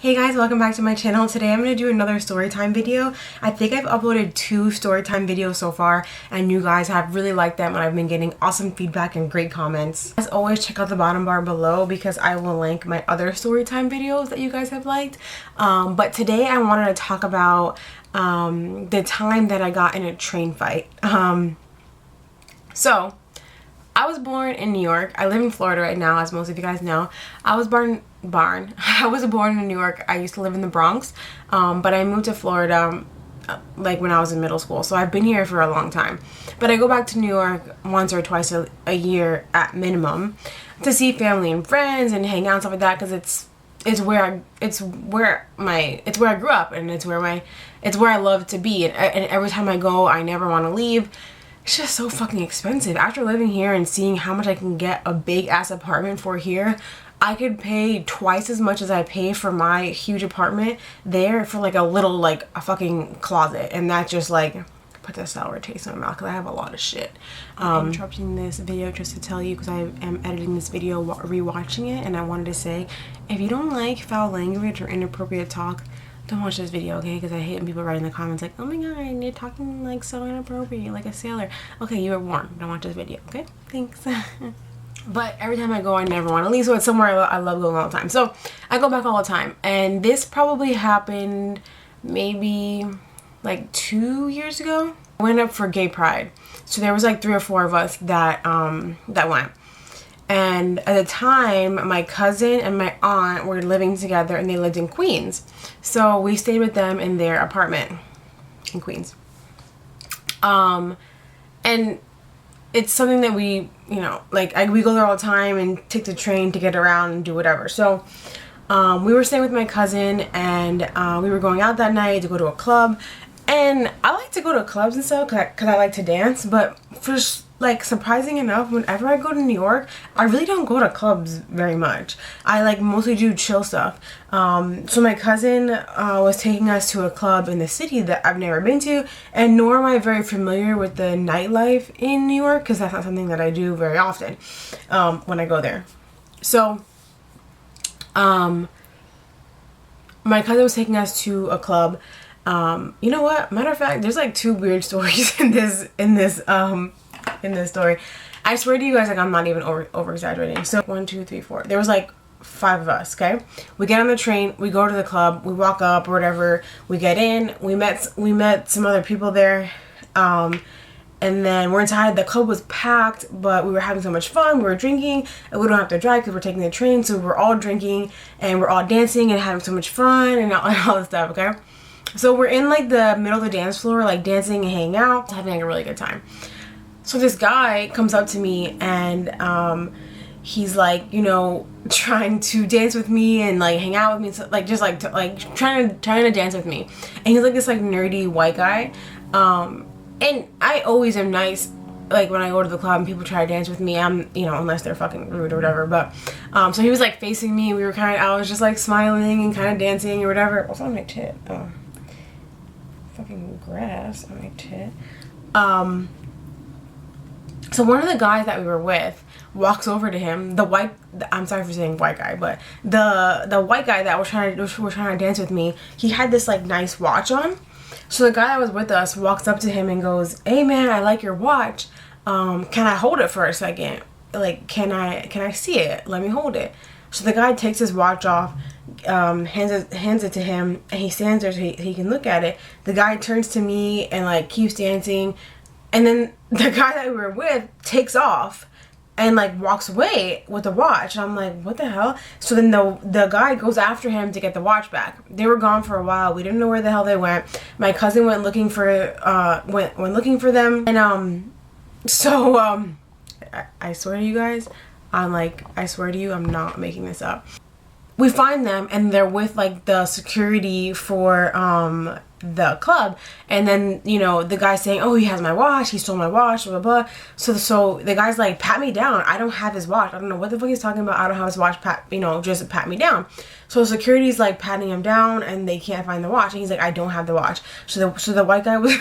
Hey guys, welcome back to my channel. Today I'm going to do another storytime video. I think I've uploaded 2 storytime videos so far and you guys have really liked them and I've been getting awesome feedback and great comments. As always, check out the bottom bar below because I will link my other storytime videos that you guys have liked. But today I wanted to talk about the time that I got in a train fight. So I was born in New York. I live in Florida right now, as most of you guys know. I was born in New York. I used to live in the Bronx, but I moved to Florida like when I was in middle school. So I've been here for a long time. But I go back to New York once or twice a year at minimum to see family and friends and hang out and stuff like that, because it's where I grew up and it's where I love to be, and every time I go I never want to leave. It's just so fucking expensive. After living here and seeing how much I can get a big ass apartment for here, I could pay twice as much as I pay for my huge apartment there for like a little, like a fucking closet. And that just like put a sour taste in my mouth because I have a lot of shit. I'm interrupting this video just to tell you because I am editing this video rewatching it, and I wanted to say, if you don't like foul language or inappropriate talk, don't watch this video, okay? Because I hate when people write in the comments like, oh my god, you're talking like so inappropriate, like a sailor. Okay, you were warned. Don't watch this video, okay? Thanks. But every time I go, I never want to leave, so it's somewhere I love going all the time. So I go back all the time, and this probably happened maybe like 2 years ago. I went up for gay pride, so there was like 3 or 4 of us that went. And at the time, my cousin and my aunt were living together and they lived in Queens. So we stayed with them in their apartment in Queens. And it's something that we, you know, like we go there all the time and take the train to get around and do whatever. So we were staying with my cousin, and we were going out that night to go to a club. And I like to go to clubs and stuff because I like to dance, but for like surprising enough, whenever I go to New York, I really don't go to clubs very much. I like mostly do chill stuff. So my cousin was taking us to a club in the city that I've never been to, and nor am I very familiar with the nightlife in New York because that's not something that I do very often when I go there. So my cousin was taking us to a club. You know what? Matter of fact, there's like 2 weird stories in this story. I swear to you guys, like I'm not even over exaggerating. So 1, 2, 3, 4. There was like 5 of us. Okay, we get on the train, we go to the club, we walk up or whatever, we get in, we met some other people there, and then we're inside. The club was packed, but we were having so much fun. We were drinking, and we don't have to drive because we're taking the train, so we're all drinking and we're all dancing and having so much fun and all this stuff. Okay, so we're in like the middle of the dance floor, like dancing and hanging out, having like a really good time. So this guy comes up to me and he's like, you know, trying to dance with me and like hang out with me, so, like just like trying to dance with me. And he's like this like nerdy white guy. And I always am nice, like when I go to the club and people try to dance with me. I'm, you know, unless they're fucking rude or whatever. But so he was like facing me. I was just like smiling and kind of dancing or whatever. What's on my tit? Oh, fucking grass on my tit. So one of the guys that we were with walks over to him. I'm sorry for saying white guy, but the white guy that was trying to dance with me, he had this like nice watch on. So the guy that was with us walks up to him and goes, "Hey man, I like your watch. Can I hold it for a second? Like, can I see it? Let me hold it." So the guy takes his watch off, hands it to him, and he stands there so he can look at it. The guy turns to me and like keeps dancing. And then the guy that we were with takes off and like walks away with the watch. And I'm like, what the hell? So then the guy goes after him to get the watch back. They were gone for a while. We didn't know where the hell they went. My cousin went looking for them. And I swear to you guys, I swear to you, I'm not making this up. We find them and they're with like the security for the club, and then, you know, the guy's saying, oh, he has my watch, he stole my watch, blah blah blah. So the guy's like, pat me down, I don't have his watch. I don't know what the fuck he's talking about. I don't have his watch, just pat me down. So security's like patting him down and they can't find the watch, and he's like, I don't have the watch. So the white guy was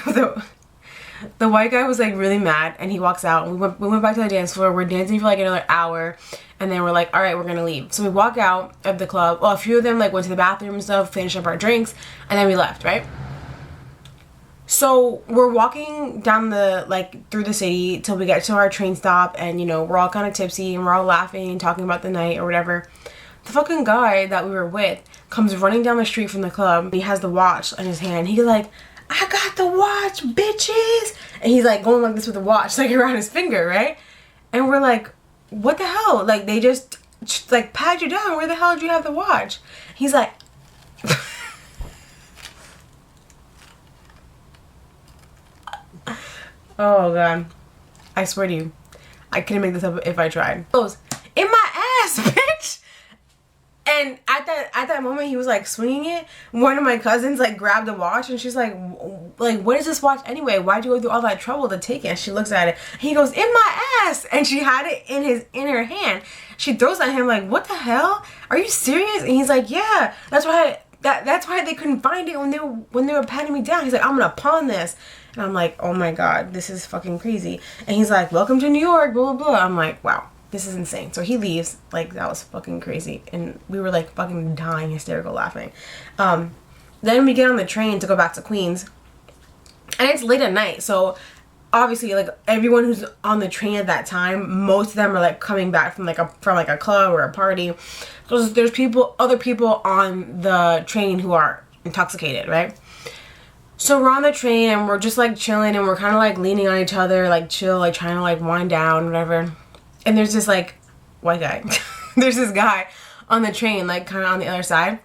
the white guy was like really mad, and he walks out. And we went back to the dance floor. We're dancing for like another hour, and then we're like, all right, we're gonna leave. So we walk out of the club. Well, a few of them like went to the bathroom and stuff, finished up our drinks, and then we left, right? So we're walking down the, like, through the city till we get to our train stop, and, you know, we're all kind of tipsy, and we're all laughing and talking about the night or whatever. The fucking guy that we were with comes running down the street from the club. He has the watch in his hand. He's like, I got the watch, bitches! And he's, like, going like this with the watch, like, around his finger, right? And we're like, what the hell? Like, they just, like, pat you down. Where the hell did you have the watch? He's like... Oh god, I swear to you, I couldn't make this up if I tried. Goes in my ass, bitch. And at that moment, he was like swinging it. One of my cousins like grabbed the watch, and she's like, what is this watch anyway? Why'd you go through all that trouble to take it? And she looks at it. He goes, in my ass, and she had it in her hand. She throws at him like, what the hell? Are you serious? And he's like, yeah, that's why. That's why they couldn't find it when they were patting me down. He's like, I'm gonna pawn this. And I'm like, oh my god, this is fucking crazy. And he's like, welcome to New York, blah, blah, blah. I'm like, wow, this is insane. So he leaves. Like, that was fucking crazy. And we were like fucking dying, hysterical laughing. Then we get on the train to go back to Queens. And it's late at night. So obviously, like, everyone who's on the train at that time, most of them are like coming back from a club or a party. So there's other people on the train who are intoxicated, right? So we're on the train and we're just like chilling, and we're kind of like leaning on each other, like chill, like trying to like wind down, whatever. And there's this like white guy. There's this guy on the train, like kind of on the other side.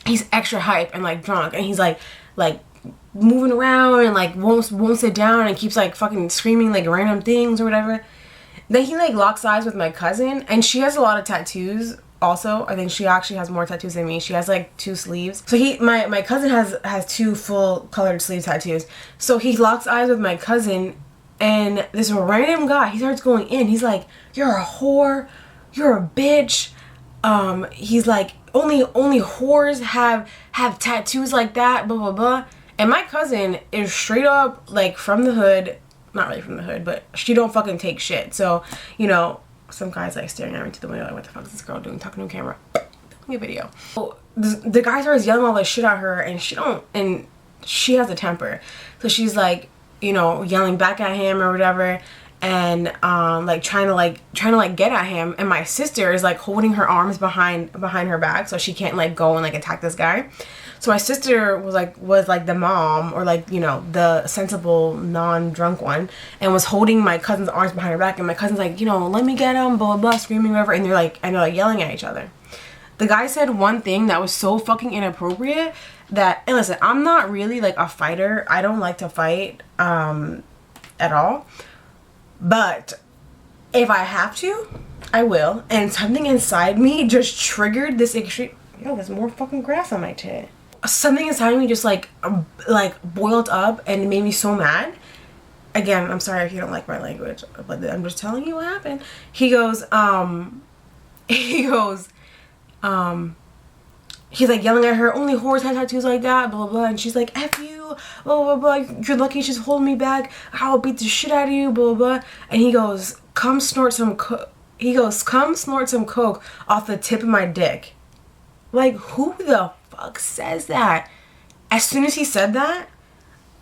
He's extra hype and like drunk, and he's like moving around and like won't sit down and keeps like fucking screaming like random things or whatever. Then he like locks eyes with my cousin, and she has a lot of tattoos. Also, I think she actually has more tattoos than me. She has like 2 sleeves. So my cousin has 2 full colored sleeve tattoos. So he locks eyes with my cousin, and this random guy, he starts going in. He's like, you're a whore, you're a bitch. He's like, only whores have tattoos like that, blah blah blah. And my cousin is straight up like from the hood. Not really from the hood, but she don't fucking take shit. So, you know, some guy's like staring at me through the window like, what the fuck is this girl doing talking to a camera? Give me a video. So the guy starts yelling all this shit at her, and she has a temper. So she's like, you know, yelling back at him or whatever, and like trying to get at him. And my sister is like holding her arms behind her back so she can't like go and like attack this guy. So my sister was like the mom, or like, you know, the sensible non-drunk one, and was holding my cousin's arms behind her back, and my cousin's like, you know, let me get him, blah blah blah, screaming whatever, and they're like yelling at each other. The guy said one thing that was so fucking inappropriate that, and listen, I'm not really like a fighter. I don't like to fight at all. But if I have to, I will. And something inside me just triggered this extreme. Yo, there's more fucking grass on my tit. Something inside me just like boiled up and made me so mad. Again, I'm sorry if you don't like my language, but I'm just telling you what happened. He goes, he's like yelling at her, only whores have tattoos like that, blah blah blah, and she's like, F you, blah blah blah, you're lucky she's holding me back, I'll beat the shit out of you, blah blah blah. And he goes, come snort some coke off the tip of my dick. Like, who the fuck says that? As soon as he said that,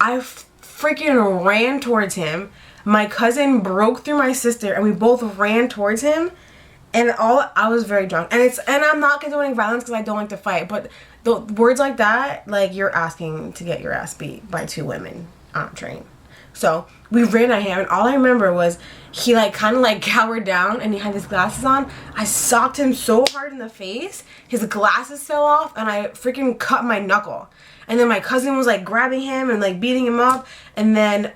I freaking ran towards him. My cousin broke through my sister, and we both ran towards him. And I was very drunk, and I'm not condoning violence because I don't like to fight, but the words like that, like, you're asking to get your ass beat by 2 women on a train. So we ran at him, and all I remember was he like kind of like cowered down, and he had his glasses on. I socked him so hard in the face, his glasses fell off, and I freaking cut my knuckle. And then my cousin was like grabbing him and like beating him up, and then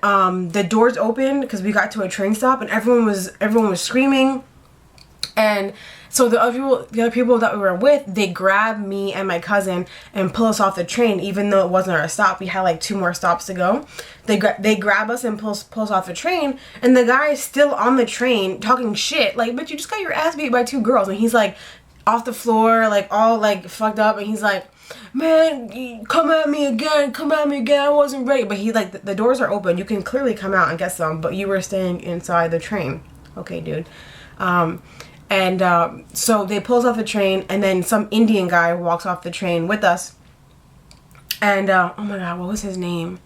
the doors opened because we got to a train stop, and everyone was screaming. And so the other people that we were with, they grabbed me and my cousin and pull us off the train, even though it wasn't our stop. We had like 2 more stops to go. They grab us and pull us off the train, and the guy is still on the train talking shit. Like, bitch, you just got your ass beat by 2 girls. And he's like, off the floor, like all like fucked up, and he's like, man, come at me again, I wasn't ready. But he like, the doors are open, you can clearly come out and get some, but you were staying inside the train. Okay, dude. So they pull us off the train, and then some Indian guy walks off the train with us. And oh my god, what was his name?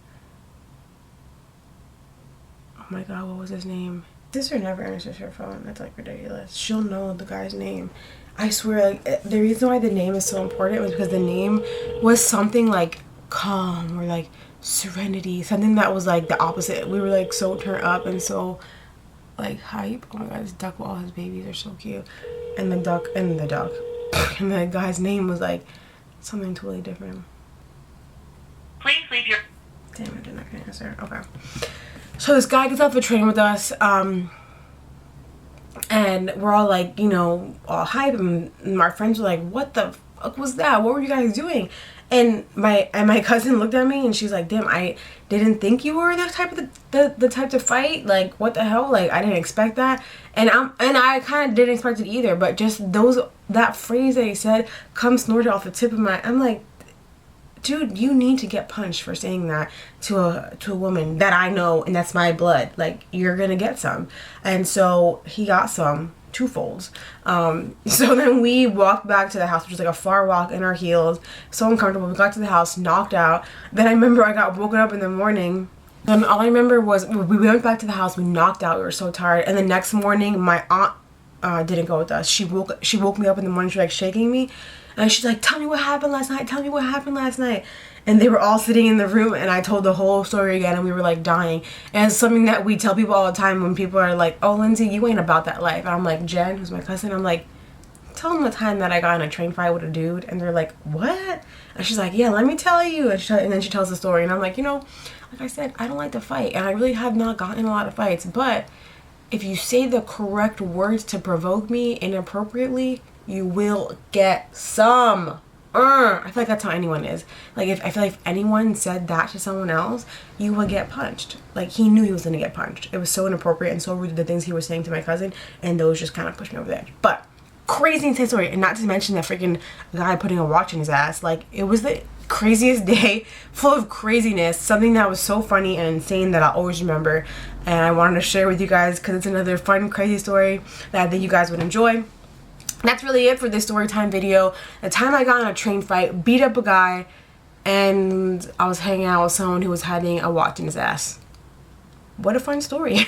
Oh my god, what was his name? Sister never answers her phone. That's like ridiculous. She'll know the guy's name. I swear, like, the reason why the name is so important was because the name was something like calm or like serenity, something that was like the opposite. We were like so turned up and so like hype. Oh my god, this duck with all his babies are so cute. And the duck and the guy's name was like something totally different. Please leave your... Damn, I did not answer. Okay. So this guy gets off the train with us, and we're all like, you know, all hype, and our friends were like, what the fuck was that? What were you guys doing? And my cousin looked at me and she's like, damn, I didn't think you were the type to fight. Like, what the hell? Like, I didn't expect that. And I kind of didn't expect it either, but just that phrase that he said comes snorted off the tip of my, I'm like, dude, you need to get punched for saying that to a woman that I know and that's my blood. Like, you're gonna get some. And so he got some twofolds. So then we walked back to the house, which was like a far walk in our heels, so uncomfortable. We got to the house, knocked out. Then I remember I got woken up in the morning. Then all I remember was we went back to the house, we knocked out, we were so tired. And the next morning my aunt didn't go with us. She woke me up in the morning. She was like shaking me. And she's like, tell me what happened last night. Tell me what happened last night. And they were all sitting in the room, and I told the whole story again, and we were like dying. And it's something that we tell people all the time when people are like, oh, Lindsay, you ain't about that life. And I'm like, Jen, who's my cousin, I'm like, tell them the time that I got in a train fight with a dude. And they're like, what? And she's like, yeah, let me tell you. And then she tells the story. And I'm like, you know, like I said, I don't like to fight. And I really have not gotten in a lot of fights. But if you say the correct words to provoke me inappropriately, you will get some. I feel like that's how anyone is. Like, I feel like if anyone said that to someone else, you would get punched. Like, he knew he was gonna get punched. It was so inappropriate and so rude, the things he was saying to my cousin, and those just kind of pushed me over the edge. But crazy insane story, and not to mention that freaking guy putting a watch in his ass. Like, it was the craziest day, full of craziness, something that was so funny and insane that I'll always remember, and I wanted to share with you guys because it's another fun, crazy story that I think you guys would enjoy. That's really it for this story time video. The time I got in a train fight, beat up a guy, and I was hanging out with someone who was hiding a watch in his ass. What a fun story.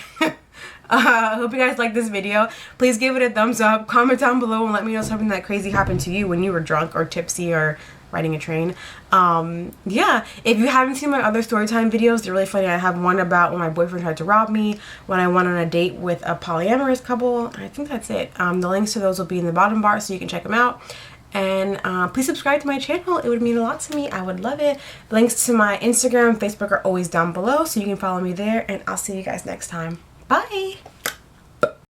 I hope you guys like this video. Please give it a thumbs up. Comment down below and let me know something that crazy happened to you when you were drunk or tipsy or riding a train. Yeah, if you haven't seen my other storytime videos, they're really funny. I have one about when my boyfriend tried to rob me, when I went on a date with a polyamorous couple. I think that's it. The links to those will be in the bottom bar so you can check them out. And please subscribe to my channel. It would mean a lot to me. I would love it. Links to my Instagram and Facebook are always down below, so you can follow me there, and I'll see you guys next time. Bye!